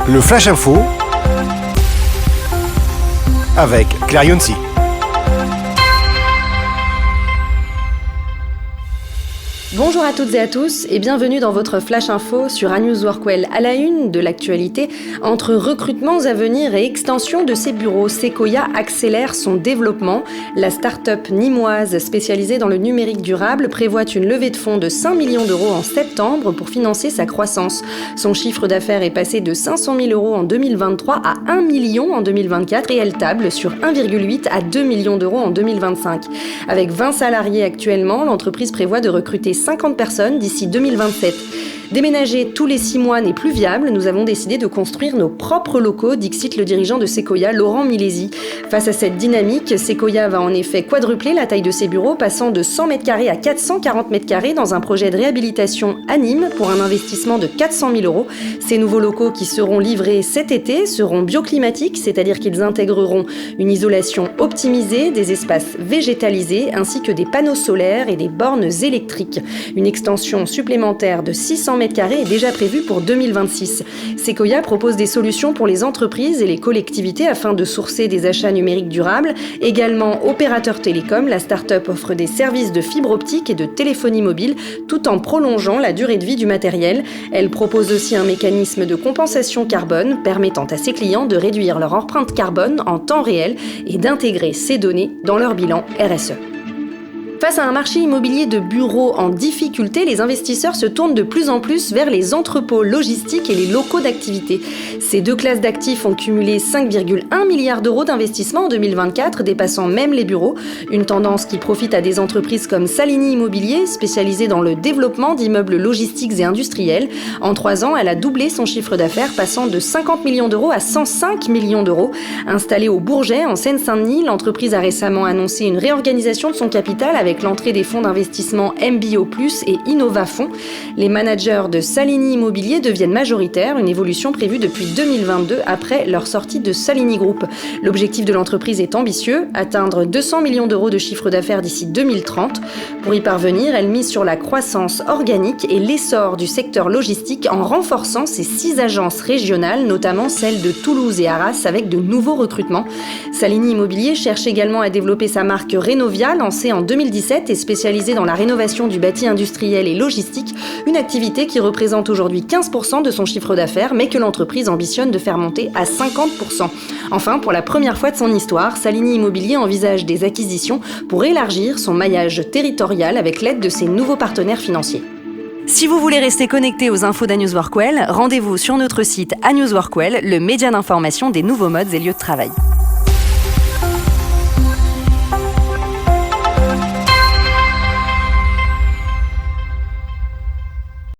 Le Flash Info avec Claire Younsi. Bonjour à toutes et à tous et bienvenue dans votre Flash Info sur ANews Workwell. À la une de l'actualité, entre recrutements à venir et extension de ses bureaux, Sequoia accélère son développement. La start-up nîmoise spécialisée dans le numérique durable prévoit une levée de fonds de 5 millions d'euros en septembre pour financer sa croissance. Son chiffre d'affaires est passé de 500 000 euros en 2023 à 1 million en 2024 et elle table sur 1,8 à 2 millions d'euros en 2025. Avec 20 salariés actuellement, l'entreprise prévoit de recruter 50 personnes d'ici 2027. Déménager tous les 6 mois n'est plus viable. Nous avons décidé de construire nos propres locaux, dixit le dirigeant de Sequoia, Laurent Milesi. Face à cette dynamique, Sequoia va en effet quadrupler la taille de ses bureaux, passant de 100 m² à 440 m² dans un projet de réhabilitation à Nîmes pour un investissement de 400 000 euros. Ces nouveaux locaux qui seront livrés cet été seront bioclimatiques, c'est-à-dire qu'ils intégreront une isolation optimisée, des espaces végétalisés ainsi que des panneaux solaires et des bornes électriques. Une extension supplémentaire de 600 m² est déjà prévue pour 2026. Sequoia propose des solutions pour les entreprises et les collectivités afin de sourcer des achats numériques durables. Également opérateur télécom, la start-up offre des services de fibre optique et de téléphonie mobile tout en prolongeant la durée de vie du matériel. Elle propose aussi un mécanisme de compensation carbone permettant à ses clients de réduire leur empreinte carbone en temps réel et d'intégrer ces données dans leur bilan RSE. Face à un marché immobilier de bureaux en difficulté, les investisseurs se tournent de plus en plus vers les entrepôts logistiques et les locaux d'activité. Ces deux classes d'actifs ont cumulé 5,1 milliards d'euros d'investissement en 2024, dépassant même les bureaux. Une tendance qui profite à des entreprises comme Salini Immobilier, spécialisée dans le développement d'immeubles logistiques et industriels. En 3 ans, elle a doublé son chiffre d'affaires, passant de 50 millions d'euros à 105 millions d'euros. Installée au Bourget, en Seine-Saint-Denis, l'entreprise a récemment annoncé une réorganisation de son capital avec l'entrée des fonds d'investissement MBO+, et Innovafonds. Les managers de Salini Immobilier deviennent majoritaires, une évolution prévue depuis 2022 après leur sortie de Salini Group. L'objectif de l'entreprise est ambitieux, atteindre 200 millions d'euros de chiffre d'affaires d'ici 2030. Pour y parvenir, elle mise sur la croissance organique et l'essor du secteur logistique en renforçant ses 6 agences régionales, notamment celles de Toulouse et Arras, avec de nouveaux recrutements. Salini Immobilier cherche également à développer sa marque Renovia, lancée en 2017 et spécialisée dans la rénovation du bâti industriel et logistique, une activité qui représente aujourd'hui 15% de son chiffre d'affaires, mais que l'entreprise ambitionne de faire monter à 50%. Enfin, pour la première fois de son histoire, Salini Immobilier envisage des acquisitions pour élargir son maillage territorial avec l'aide de ses nouveaux partenaires financiers. Si vous voulez rester connecté aux infos d'ANews Workwell, rendez-vous sur notre site ANews Workwell, le média d'information des nouveaux modes et lieux de travail.